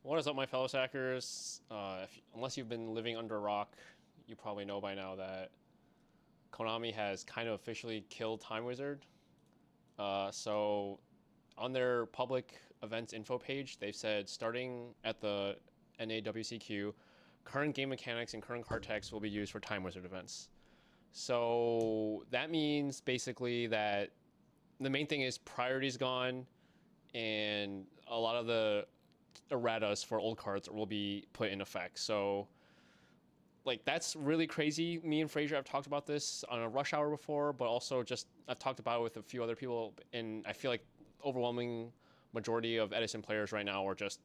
What is up, my fellow Sackers? Unless you've been living under a rock, you probably know by now that Konami has kind of officially killed Time Wizard. So, on their public events info page, they've said starting at the NAWCQ, current game mechanics and current card text will be used for Time Wizard events. So, that means basically that the main thing is priority's gone, and a lot of the erratas for old cards will be put in effect. So, like, that's really crazy. Me and Fraser have talked about this on a rush hour before, but also just I've talked about it with a few other people, and I feel like overwhelming majority of Edison players right now are just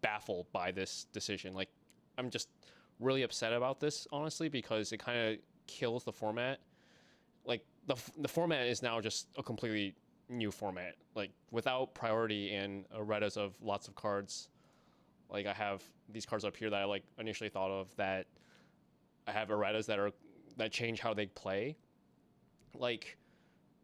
baffled by this decision. Like, I'm just really upset about this, honestly, because it kind of kills the format. Like, the format is now just a completely new format, like without priority and erratas of lots of cards. Like, I have these cards up here that I like initially thought of that I have erratas that change how they play. Like,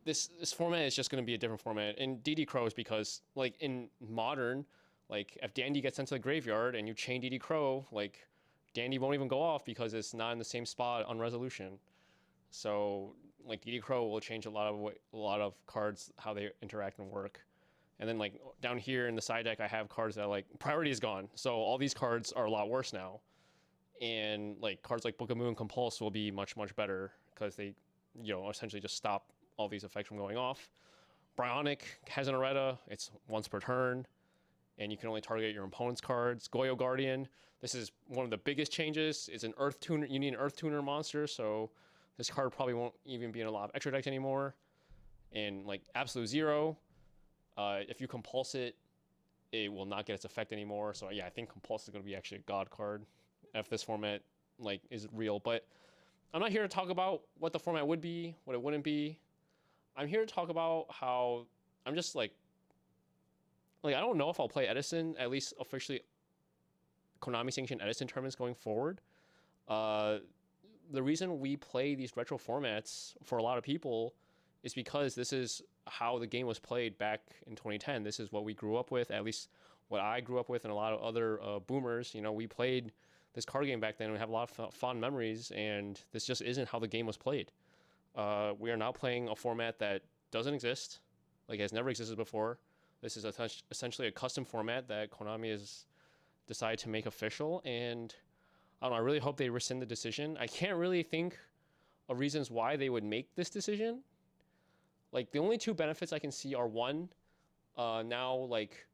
this format is just going to be a different format. And DD Crow is because, like, in modern, like, if Dandy gets sent to the graveyard and you chain DD Crow, like, Dandy won't even go off because it's not in the same spot on resolution. So, like, DD Crow will change a lot of cards, how they interact and work. And then, like, down here in the side deck, I have cards that, like, priority is gone. So all these cards are a lot worse now. And, like, cards like Book of Moon and Compulse will be much, much better because they, essentially just stop all these effects from going off. Bryonic has an errata. It's once per turn. And you can only target your opponent's cards. Goyo Guardian. This is one of the biggest changes. It's an Earth Tuner. You need an Earth Tuner monster, so this card probably won't even be in a lot of extra decks anymore. And, like, Absolute Zero, if you compulse it, it will not get its effect anymore. So yeah, I think compulse is going to be actually a god card if this format, like, is real. But I'm not here to talk about what the format would be, what it wouldn't be. I'm here to talk about how I'm just like I don't know if I'll play Edison, at least officially Konami sanctioned Edison tournaments going forward. Uh, the reason we play these retro formats for a lot of people is because this is how the game was played back in 2010. This is what we grew up with, at least what I grew up with, and a lot of other boomers. We played this card game back then, and we have a lot of fond memories, and this just isn't how the game was played. We are now playing a format that doesn't exist, like, has never existed before. This is essentially a custom format that Konami has decided to make official, and I don't know, I really hope they rescind the decision. I can't really think of reasons why they would make this decision. Like, the only two benefits I can see are, one, now, like,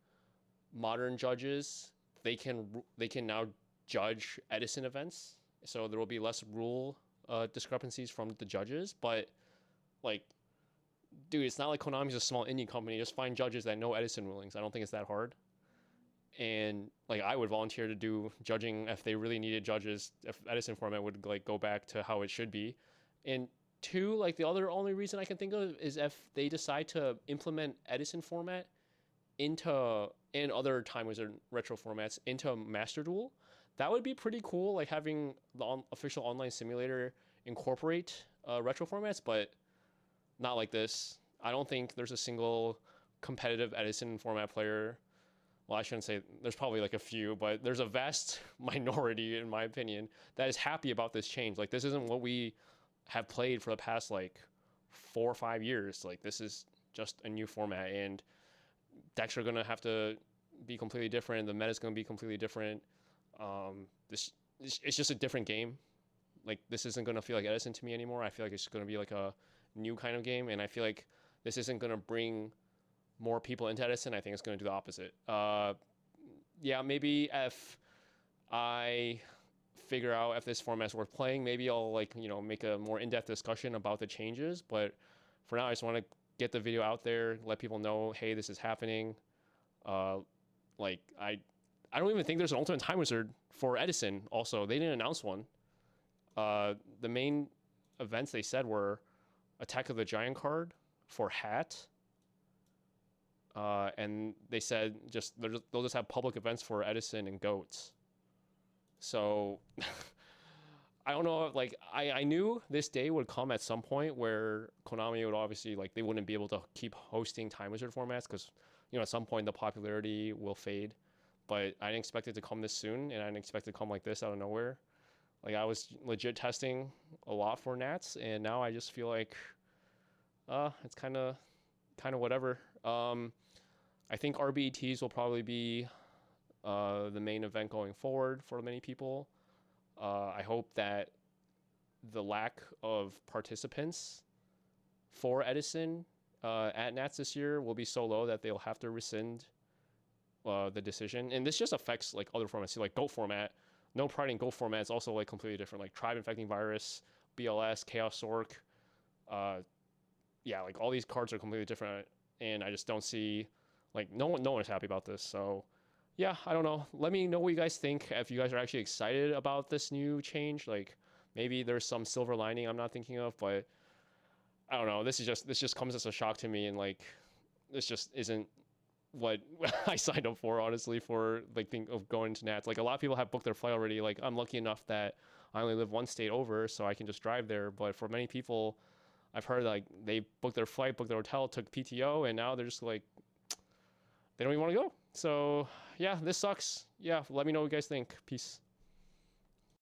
modern judges, they can now judge Edison events, so there will be less rule discrepancies from the judges. But, like, dude, it's not like Konami's a small indie company. Just find judges that know Edison rulings. I don't think it's that hard. And, like, I would volunteer to do judging if they really needed judges, if Edison format would, like, go back to how it should be. And two, like, the other only reason I can think of is if they decide to implement Edison format into, and other Time Wizard retro formats, into Master Duel. That would be pretty cool, like, having the official online simulator incorporate retro formats, but not like this. I don't think there's a single competitive Edison format player. Well, I shouldn't say there's probably, like, a few, but there's a vast minority, in my opinion, that is happy about this change. Like, this isn't what we have played for the past, like, 4 or 5 years. Like, this is just a new format, and decks are going to have to be completely different. The meta is going to be completely different. It's just a different game. Like, this isn't going to feel like Edison to me anymore. I feel like it's going to be like a new kind of game, and I feel like this isn't going to bring more people into Edison. I think it's going to do the opposite. Yeah, maybe if I figure out if this format is worth playing, maybe I'll, like, make a more in-depth discussion about the changes. But for now, I just want to get the video out there, let people know, hey, this is happening. Like, I don't even think there's an Ultimate Time Wizard for Edison. Also, they didn't announce one. The main events they said were Attack of the Giant card for Hat. And they said they'll just have public events for Edison and Goats. So I don't know. Like, I knew this day would come at some point where Konami would obviously, like, they wouldn't be able to keep hosting Time Wizard formats because, at some point the popularity will fade. but I didn't expect it to come this soon, and I didn't expect it to come like this out of nowhere. Like I was legit testing a lot for Nats, and now I just feel like, it's kind of whatever. I think RBETs will probably be the main event going forward for many people. I hope that the lack of participants for Edison at Nats this year will be so low that they'll have to rescind the decision. And this just affects like other formats. See, like Goat format, no pride in Goat format is also like completely different. Like Tribe Infecting Virus, BLS, Chaos Sork, yeah, like all these cards are completely different, and I just don't see like no one is happy about this. So yeah, I don't know. Let me know what you guys think. If you guys are actually excited about this new change, like maybe there's some silver lining I'm not thinking of, but I don't know. This just comes as a shock to me, and like this just isn't what I signed up for, honestly, for like think of going to Nats. Like a lot of people have booked their flight already. Like I'm lucky enough that I only live one state over, so I can just drive there. But for many people, I've heard like they booked their flight, booked their hotel, took PTO, and now they're just like they don't even want to go. So yeah, this sucks. Yeah, let me know what you guys think. Peace.